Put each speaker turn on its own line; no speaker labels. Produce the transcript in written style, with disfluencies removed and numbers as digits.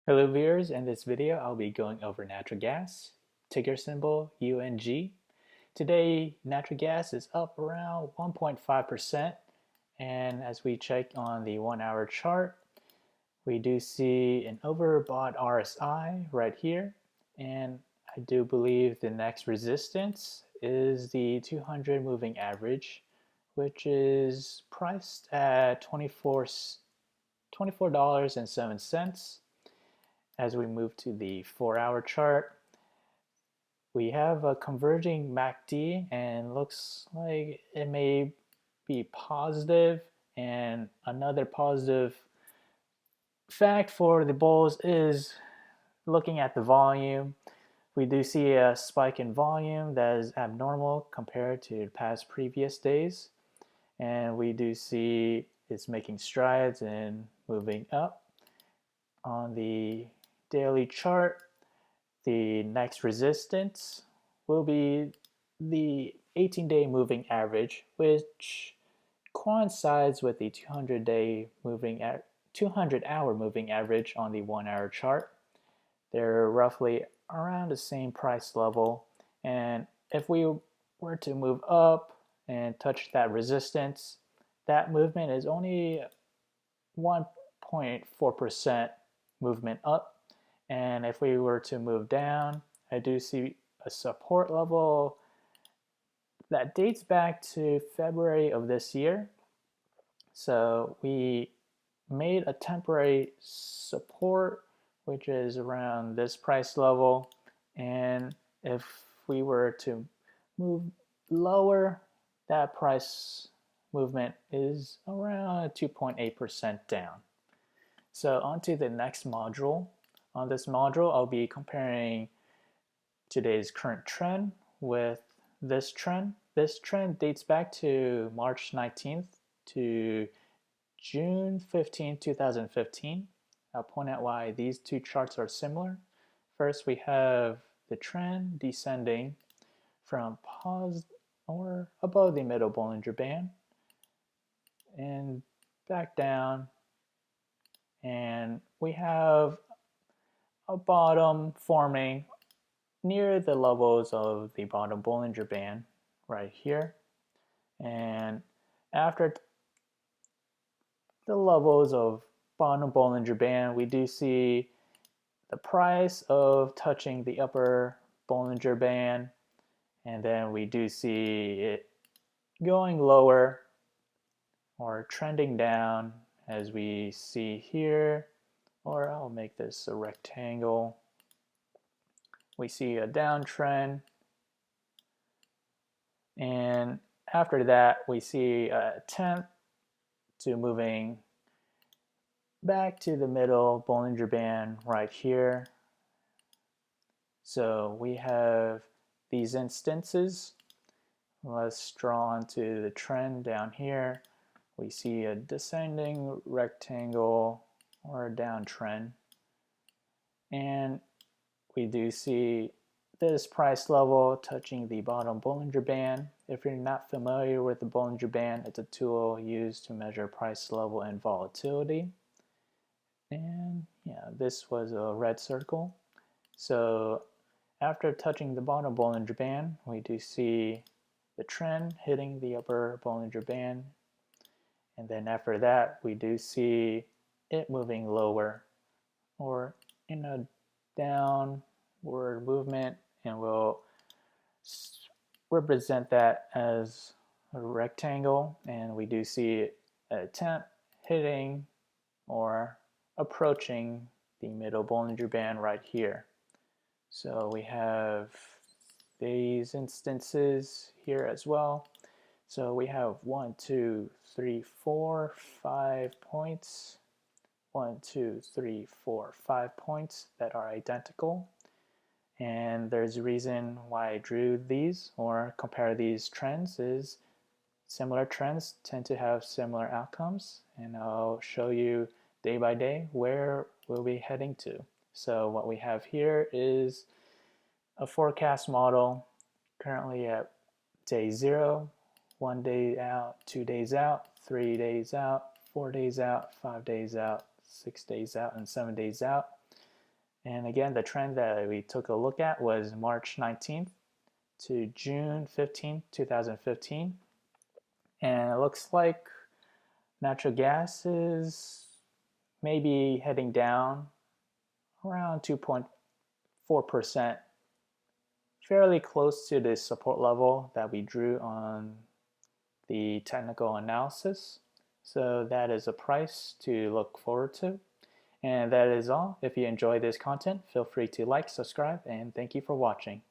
Hello viewers, in this video I'll be going over natural gas, ticker symbol UNG. Today natural gas is up around 1.5%, and as we check on the 1 hour chart, we do see an overbought RSI right here, and I do believe the next resistance is the 200 moving average, which is priced at $24.07. As we move to the 4 hour chart, we have a converging MACD and looks like it may be positive. And another positive fact for the bulls is looking at the volume. We do see a spike in volume that is abnormal compared to past previous days. And we do see it's making strides and moving up. On the daily chart, the next resistance will be the 18-day moving average, which coincides with the 200-hour moving average on the 1 hour chart. They're roughly around the same price level, and if we were to move up and touch that resistance, that movement is only 1.4% movement up. And if we were to move down, I do see a support level that dates back to February of this year. So we made a temporary support, which is around this price level. And if we were to move lower, that price movement is around 2.8% down. So on to the next module. On this module, I'll be comparing today's current trend with this trend. This trend dates back to March 19th to June 15, 2015. I'll point out why these two charts are similar. First, we have the trend descending from or above the middle Bollinger Band and back down, and we have a bottom forming near the levels of the bottom Bollinger Band right here. And after the levels of bottom Bollinger Band, we do see the price of touching the upper Bollinger Band, and then we do see it going lower or trending down, as we see here. Or I'll make this a rectangle. We see a downtrend, and after that we see an attempt to moving back to the middle Bollinger Band right here. So we have these instances. Let's draw onto the trend down here. We see a descending rectangle or a downtrend, and we do see this price level touching the bottom Bollinger Band. If you're not familiar with the Bollinger Band, it's a tool used to measure price level and volatility. And yeah, this was a red circle. So after touching the bottom Bollinger Band, we do see the trend hitting the upper Bollinger Band, and then after that we do see it moving lower or in a downward movement, and we'll represent that as a rectangle, and we do see an attempt hitting or approaching the middle Bollinger Band right here. So we have these instances here as well. So we have 1, 2, 3, 4, 5 points. 1, 2, 3, 4, 5 points that are identical. And there's a reason why I drew these or compare these trends is similar trends tend to have similar outcomes, and I'll show you day by day where we'll be heading to. So what we have here is a forecast model currently at day 0, 1 day out, 2 days out, 3 days out, 4 days out, 5 days out, 6 days out, and 7 days out. And again, the trend that we took a look at was March 19th to June 15th, 2015. And it looks like natural gas is maybe heading down around 2.4%, fairly close to the support level that we drew on the technical analysis. So that is a price to look forward to. And that is all. If you enjoy this content, feel free to like, subscribe, and thank you for watching.